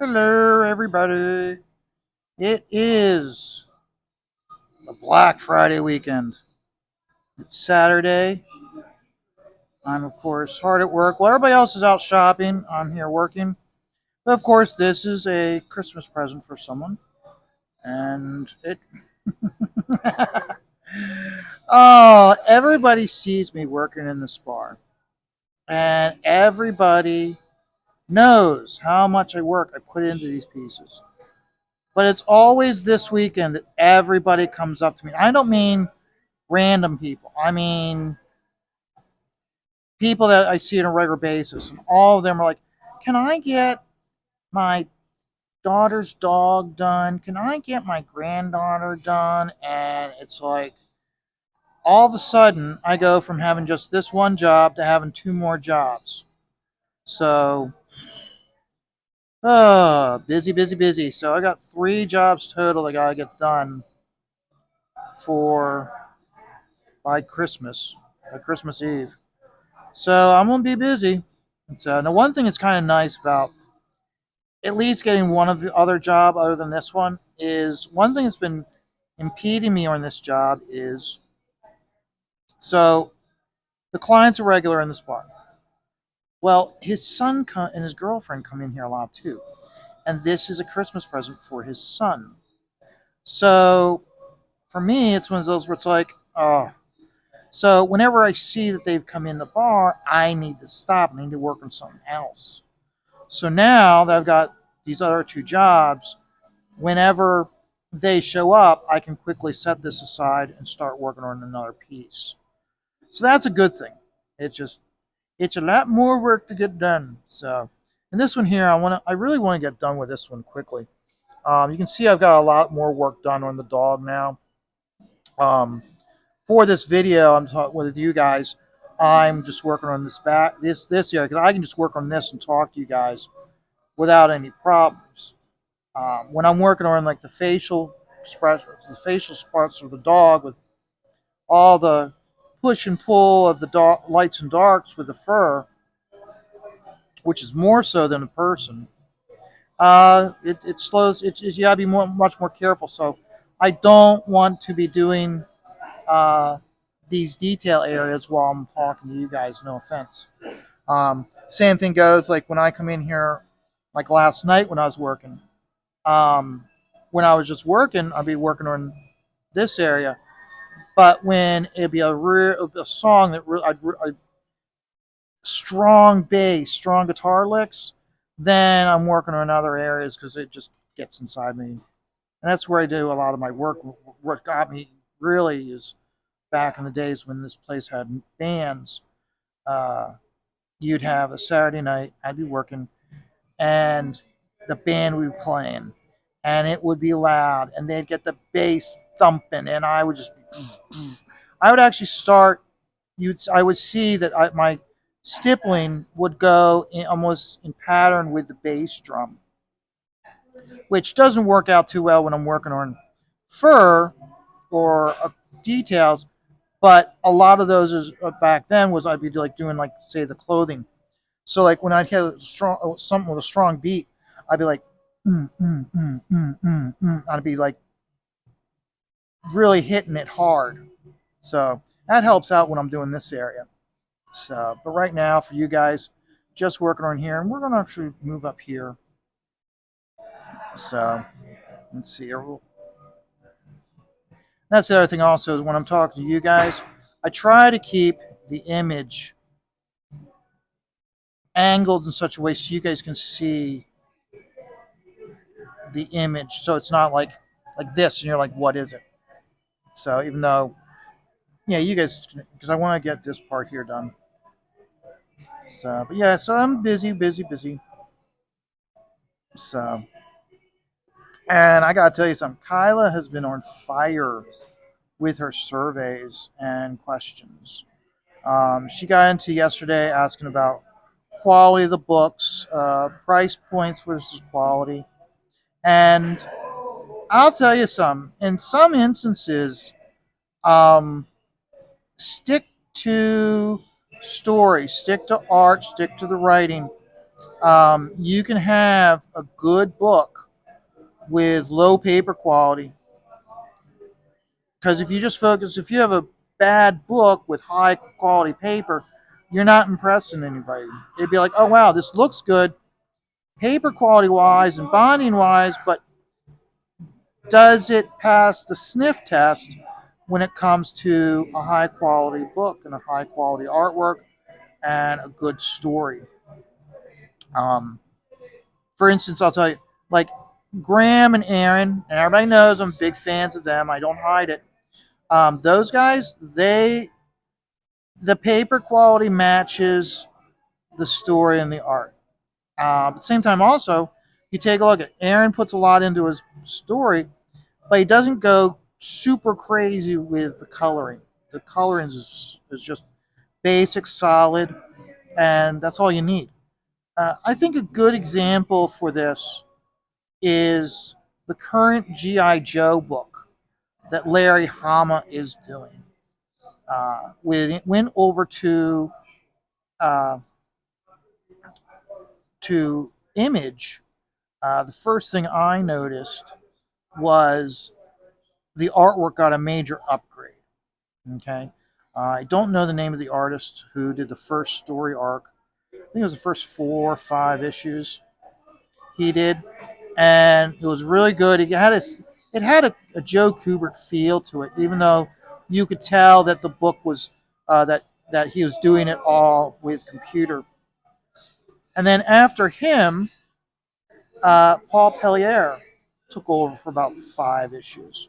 Hello, everybody. It is the Black Friday weekend. It's Saturday. I'm, of course, hard at work. While everybody else is out shopping, I'm here working. But, of course, this is a Christmas present for someone. And it. Oh, everybody sees me working in this bar. And everybody knows how much I work I put into these pieces. But it's always this weekend that everybody comes up to me. I don't mean random people. I mean people that I see on a regular basis, and all of them are like, "Can I get my daughter's dog done? Can I get my granddaughter done?" And it's like all of a sudden, I go from having just this one job to having two more jobs. So, busy, busy, busy. So I got three jobs total that gotta get done for by Christmas Eve. So I'm gonna be busy. So now one thing that's kind of nice about at least getting one of the other job other than this one is one thing that's been impeding me on this job is so the client's a regular in this bar. Well, his son and his girlfriend come in here a lot too, and this is a Christmas present for his son. So for me, it's one of those where it's like, oh. So whenever I see that they've come in the bar, I need to stop. I need to work on something else. So now that I've got these other two jobs, whenever they show up, I can quickly set this aside and start working on another piece. So that's a good thing. It's just it's a lot more work to get done. So, and this one here, I really want to get done with this one quickly. You can see I've got a lot more work done on the dog now. Um, for this video, I'm talking with you guys. I'm just working on this here because I can just work on this and talk to you guys without any problems. When I'm working on like the facial expressions, the facial parts of the dog with all the push and pull of the lights and darks with the fur, which is more so than a person, it slows. You gotta be much more careful. So I don't want to be doing uh, these detail areas while I'm talking to you guys. No offense. Same thing goes like when I come in here, like last night when I was working. Um, when I was just working, I'd be working on this area. But when it'd be a song that I'd strong bass, strong guitar licks, then I'm working on other areas because it just gets inside me. And that's where I do a lot of my work. What got me really is back in the days when this place had bands. Uh, you'd have a Saturday night, I'd be working, and the band would be playing, and it would be loud, and they'd get the bass thumping, and I would just, I would actually start. I would see that my stippling would go almost in pattern with the bass drum, which doesn't work out too well when I'm working on fur or details. But a lot of those is back then was I'd be like doing like say the clothing. So like when I'd hit something with a strong beat, I'd be like, I'd be like really hitting it hard. So that helps out when I'm doing this area. So, but right now for you guys, just working on here, and we're gonna actually move up here. So let's see. That's the other thing also is when I'm talking to you guys, I try to keep the image angled in such a way so you guys can see the image. So it's not like this, and you're like, what is it? So even though, yeah, you guys, because I want to get this part here done. So, but yeah, so I'm busy, busy, busy. So, and I gotta tell you something. Kyla has been on fire with her surveys and questions. She got into yesterday asking about quality of the books, price points versus quality, and I'll tell you some. In some instances, um, stick to story, stick to art, stick to the writing. You can have a good book with low paper quality, because if you just focus, if you have a bad book with high quality paper, you're not impressing anybody. It'd be like, oh wow, this looks good, paper quality wise and bonding wise, but does it pass the sniff test when it comes to a high quality book and a high quality artwork and a good story? Um, for instance, I'll tell you, like Graham and Aaron, and everybody knows I'm big fans of them. I don't hide it. Those guys, the paper quality matches the story and the art. At the same time, also, you take a look at Aaron puts a lot into his story, but he doesn't go super crazy with the coloring. The coloring is just basic, solid, and that's all you need. I think a good example for this is the current G.I. Joe book that Larry Hama is doing. When it went over uh, to Image, the first thing I noticed was the artwork got a major upgrade. Okay, I don't know the name of the artist who did the first story arc. I think it was the first 4 or 5 issues he did, and it was really good. It had a Joe Kubert feel to it, even though you could tell that the book was that he was doing it all with computer. And then after him, Paul Pellier took over for about 5 issues,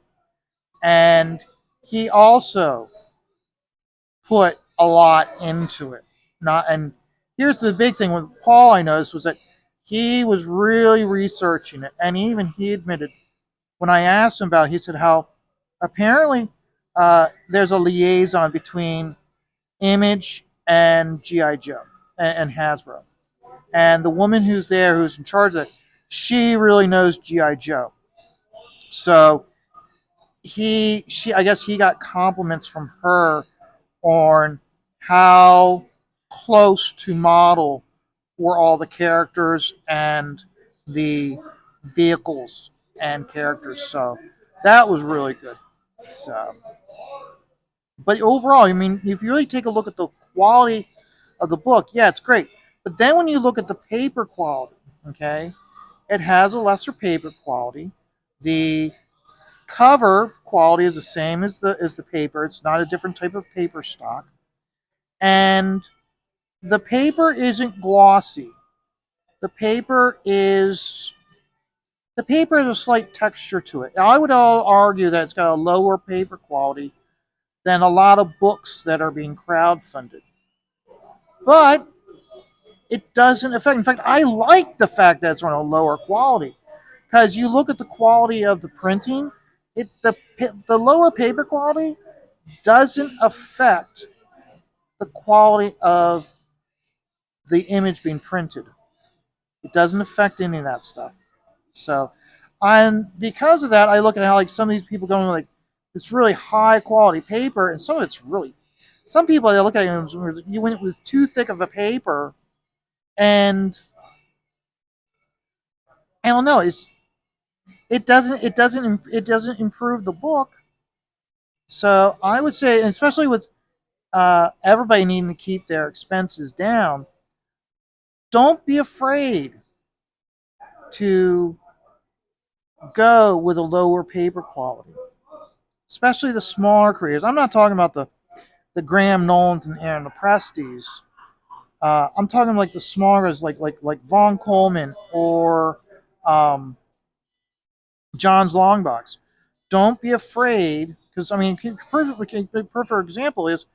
and he also put a lot into it. Not and here's the big thing with Paul I noticed was that he was really researching it, and even he admitted when I asked him about it, he said how apparently there's a liaison between Image and GI Joe and Hasbro, and the woman who's there who's in charge of it, she really knows GI Joe. So I guess he got compliments from her on how close to model were all the characters and the vehicles and characters. So that was really good. So, but overall, I mean, if you really take a look at the quality of the book, yeah, it's great. But then when you look at the paper quality, okay, it has a lesser paper quality. The cover quality is the same as the paper. It's not a different type of paper stock, and the paper isn't glossy. The paper is the paper has a slight texture to it. Now, I would all argue that it's got a lower paper quality than a lot of books that are being crowdfunded. But it doesn't affect. In fact, I like the fact that it's on a lower quality because you look at the quality of the printing. The lower paper quality doesn't affect the quality of the image being printed. It doesn't affect any of that stuff. So, and because of that, I look at how like some of these people going like it's really high quality paper, and some of it's really. Some people they look at it and you went with too thick of a paper, and I don't know. It doesn't improve the book. So I would say, and especially with everybody needing to keep their expenses down, don't be afraid to go with a lower paper quality, especially the smaller creators. I'm not talking about the Graham Nolans and Aaron Prestes. I'm talking like the smaller, like Von Coleman or um, John's Longbox. Don't be afraid, because I mean, perfect example is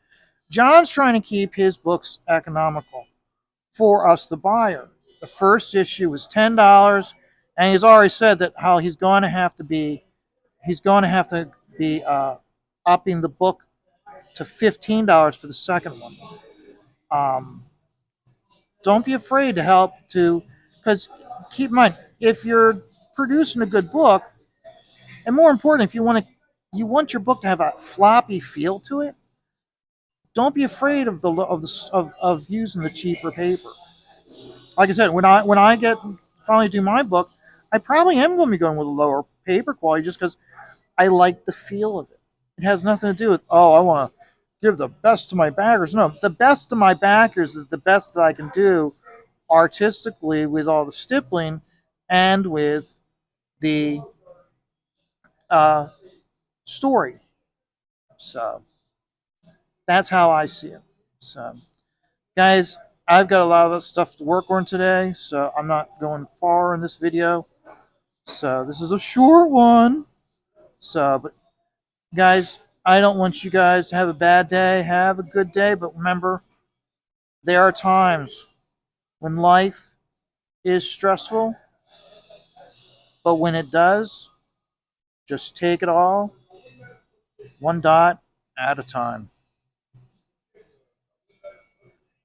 John's trying to keep his books economical for us, the buyer. The first issue was $10, and he's already said that how he's going to have to be upping the book to $15 for the second one. Um, don't be afraid to help to, because keep in mind if you're producing a good book, and more important, if you want your book to have a floppy feel to it, don't be afraid of of using the cheaper paper. like I said, when I get finally do my book, I probably am going to be going with a lower paper quality just because I like the feel of it. It has nothing to do with, oh, I want to give the best to my backers. No, the best to my backers is the best that I can do artistically with all the stippling and with the uh, story. So that's how I see it. So, guys, I've got a lot of stuff to work on today, so I'm not going far in this video. So this is a short one. So, but guys, I don't want you guys to have a bad day. Have a good day, but remember, there are times when life is stressful, but when it does, just take it all one dot at a time.